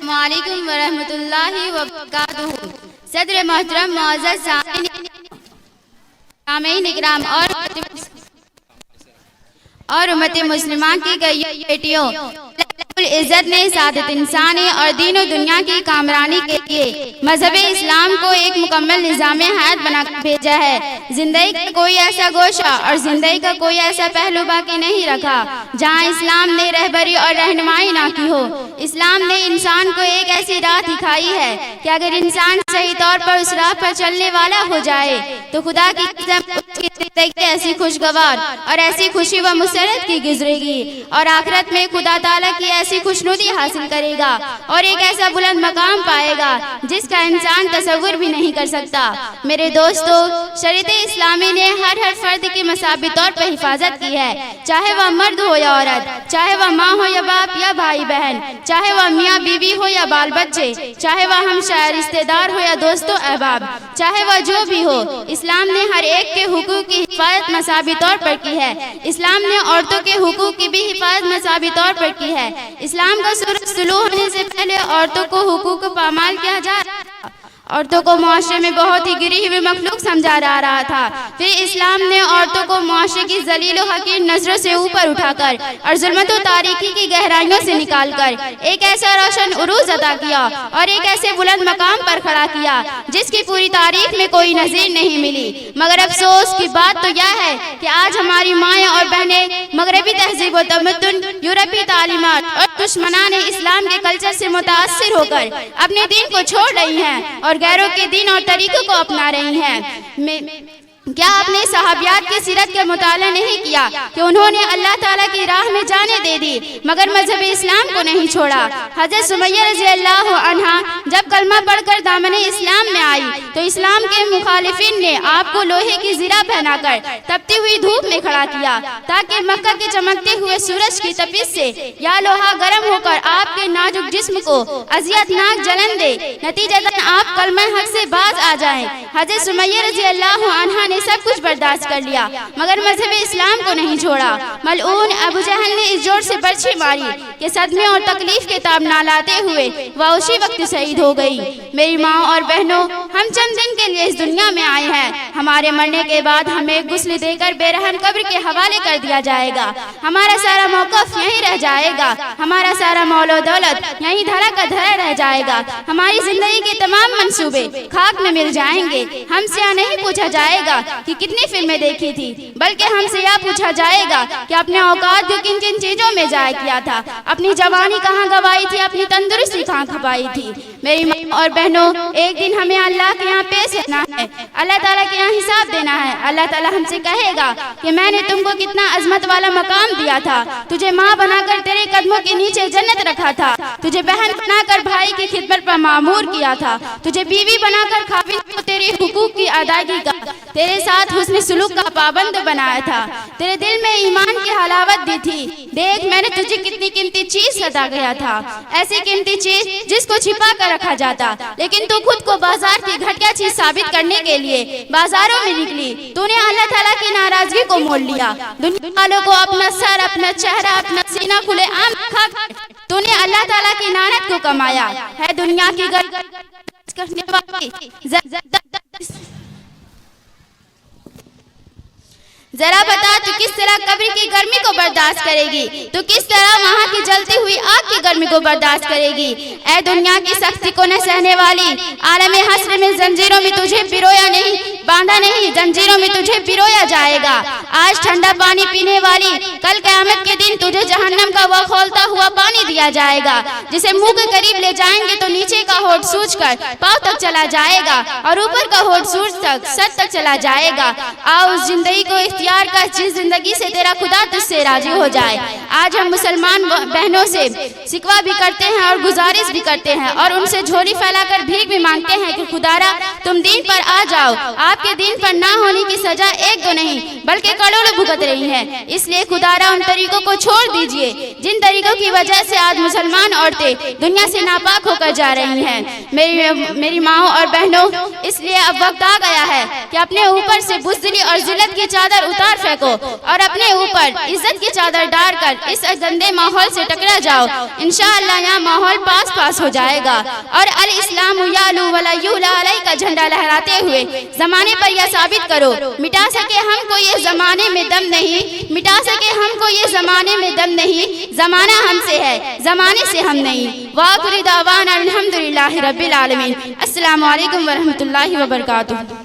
السلام علیکم ورحمۃ اللہ وبرکاتہ۔ صدر محترم معزز سامعین اکرام اور امت مسلمان کی گئی بیٹیوں، عزت نے سعادت انسانی اور دین و دنیا کی کامرانی کے لیے مذہب اسلام کو ایک مکمل نظام حیات بنا کر بھیجا ہے۔ زندگی کا کوئی ایسا گوشہ اور زندگی کا کوئی ایسا پہلو باقی نہیں رکھا جہاں اسلام نے رہبری اور رہنمائی نہ کی ہو۔ اسلام نے انسان کو ایک ایسی راہ دکھائی ہے کہ اگر انسان صحیح طور پر اس راہ پر چلنے والا ہو جائے تو خدا کی قسم اس کی زندگی ایسی خوشگوار اور ایسی خوشی و مسرت کی گزرے گی اور آخرت میں خدا تعالیٰ کی ایسی خوشنودی حاصل کرے گا اور ایک ایسا بلند مقام پائے گا جس کا انسان تصور بھی نہیں کر سکتا۔ میرے دوستو، شریعت اسلامی نے ہر فرد کی مساوی طور پر حفاظت کی ہے، چاہے وہ مرد ہو یا عورت، چاہے وہ ماں ہو یا باپ یا بھائی بہن، چاہے وہ میاں بیوی ہو یا بال بچے، چاہے وہ ہمسایہ رشتہ دار ہو یا دوست و احباب، چاہے وہ جو بھی ہو، اسلام نے ہر ایک کے حقوق کی حفاظت مساوی طور پر کی ہے۔ اسلام نے عورتوں کے حقوق کی بھی حفاظت مساوی طور پر کی ہے۔ اسلام کا سلوک ہونے سے پہلے عورتوں کو حقوق پامال کیا جا رہا تھا، عورتوں کو معاشرے میں بہت ہی گری ہوئی مخلوق سمجھا جا رہا تھا۔ پھر اسلام نے عورتوں کو معاشرے کی ذلیل و حقیر نظروں سے اوپر اٹھا کر اور ظلمت و تاریکی کی گہرائیوں سے نکال کر ایک ایسا روشن عروج عطا کیا اور ایک ایسے بلند مقام پر کھڑا کیا جس کی پوری تاریخ میں کوئی نظیر نہیں ملی۔ مگر افسوس کی بات تو یہ ہے کہ آج ہماری مائیں اور بہنیں مغربی تہذیب و تمدن، یورپی تعلیمات اور دشمنان اسلام کے کلچر سے متاثر ہو کر اپنے دین کو چھوڑ رہی ہیں اور غیروں کے دین اور طریقوں کو اپنا رہی ہیں۔ کیا آپ نے صحابیات کی سیرت کا مطالعہ نہیں کیا کہ انہوں نے اللہ تعالیٰ کی راہ میں جانیں دے دی مگر مذہب اسلام کو نہیں چھوڑا؟ حضرت سمیہ رضی اللہ عنہا جب کلمہ پڑھ کر دامن اسلام میں آئی تو اسلام کے مخالفین نے آپ کو لوہے کی زرہ پہنا کر تپتی ہوئی دھوپ میں کھڑا کیا تاکہ مکہ کے چمکتے ہوئے سورج کی تپش سے یا لوہا گرم ہو کر آپ کے نازک جسم کو اذیتناک جلن دے، نتیجتاً آپ کلمہ حق سے باز آ جائیں۔ حضرت سمیہ رضی اللہ عنہا نے سب کچھ برداشت کر لیا مگر مذہب اسلام کو نہیں چھوڑا۔ ملعون ابو جہل نے اس جوڑ سے برچھی ماری کہ صدمے اور تکلیف کے تاب نہ لاتے ہوئے وہ اسی وقت شہید ہو گئی۔ میری ماں اور بہنوں، ہم چند دن کے لیے اس دنیا میں آئے ہیں، ہمارے مرنے کے بعد ہمیں غسل دے کر بے رحم قبر کے حوالے کر دیا جائے گا۔ ہمارا سارا موقف یہیں رہ جائے گا، ہمارا سارا مال و دولت یہیں دھرا کا دھرا رہ جائے گا، ہماری زندگی کے تمام منصوبے خاک میں مل جائیں گے۔ ہم سے یہ نہیں پوچھا جائے گا کہ کتنی فلمیں دیکھی تھی، بلکہ ہم سے یہ پوچھا جائے گا کہ اپنے اوقات کو کن کن چیزوں میں ضائع کیا تھا، اپنی جوانی کہاں گوائی تھی، اپنی تندرستی کہاں کھپائی تھی۔ میری ماں اور بہنوں، ایک دن ہمیں اللہ کے یہاں پیش ہونا ہے، اللہ تعالیٰ کے یہاں حساب دینا ہے۔ اللہ تعالیٰ ہم سے کہے گا کہ میں نے تم کو کتنا عظمت والا مقام دیا تھا، تجھے ماں بنا کر تیرے قدموں کے نیچے جنت رکھا تھا، تجھے بہن بنا کر بھائی کی خدمت پر مامور کیا تھا، تجھے بیوی بنا کر خاوند کو تیرے حقوق کی ادائیگی کا، تیرے ساتھ حسن سلوک کا پابند بنایا تھا، تیرے دل میں ایمان کی حلاوت دی تھی۔ دیکھ میں نے تجھے کتنی قیمتی چیز عطا کیا تھا، ایسی قیمتی چیز جس کو چھپا کر رکھا جاتا، لیکن تو خود کو بازار کی گھٹیا چیز ثابت کرنے کے لیے بازاروں میں نکلی۔ تو نے اللہ تعالیٰ کی ناراضگی کو مول لیا، دنیا والوں کو اپنا سر، اپنا چہرہ، اپنا سینہ کھلے عام کھا کر تو نے اللہ تعالیٰ کی لعنت کو کمایا ہے۔ دنیا کی گرد کرنے والی ذرا بتا تو کس طرح قبر کی گرمی کو برداشت کرے گی، تو کس طرح وہاں کی جلتی ہوئی آگ کی گرمی کو برداشت کرے گی؟ اے دنیا کی سختی کو نہ سہنے والی، عالم حشر میں زنجیروں میں تجھے پرویا نہیں، باندھا نہیں، زنجیروں میں تجھے پرویا جائے گا۔ آج ٹھنڈا پانی پینے والی، کل قیامت کے دن تجھے جہنم کا وہ کھولتا ہوا پانی دیا جائے گا جسے منہ کے قریب لے جائیں گے تو نیچے کا ہونٹ سوج کر پاؤں تک چلا جائے گا اور اوپر کا ہونٹ سوج تک سر تک چلا جائے گا۔ آؤ اس زندگی کو اختیار کر جس زندگی سے تیرا خدا تجھ سے راضی ہو جائے۔ آج ہم مسلمان بہنوں سے شکوہ بھی کرتے ہیں اور گزارش بھی کرتے ہیں اور ان سے جھولی پھیلا کر بھیک بھی مانگتے ہیں کہ خدارا تم دین پر آ جاؤ۔ آپ کے دین پر نہ ہونے کی سزا ایک دو نہیں بلکہ کروڑوں بھگت رہی ہے، اس لیے خدارا ان طریقوں کو چھوڑ دیجئے جن طریقوں کی وجہ سے آج مسلمان عورتیں دنیا سے ناپاک ہو کر جا رہی ہیں۔ میری ماں اور بہنوں، اس لیے اب وقت آ گیا ہے کہ اپنے اوپر سے بزدلی اور ذلت کی چادر اتار پھینکو اور اپنے اوپر عزت کی چادر ڈال کر اس گندے ماحول سے ٹکرا جاؤ. انشاءاللہ یہاں ماحول پاس ہو جائے گا اور الاسلام یعلو ولا یعلی علیہ کا جھنڈا لہراتے ہوئے زمانے پر یہ ثابت کرو مٹا سکے ہم کو یہ زمانے میں دم نہیں، مٹا سکے ہم کو یہ زمانے میں دم نہیں، زمانہ ہم سے ہے زمانے سے ہم نہیں. وآخر دعوانا الحمدللہ رب العالمین. السلام علیکم ورحمۃ اللہ وبرکاتہ.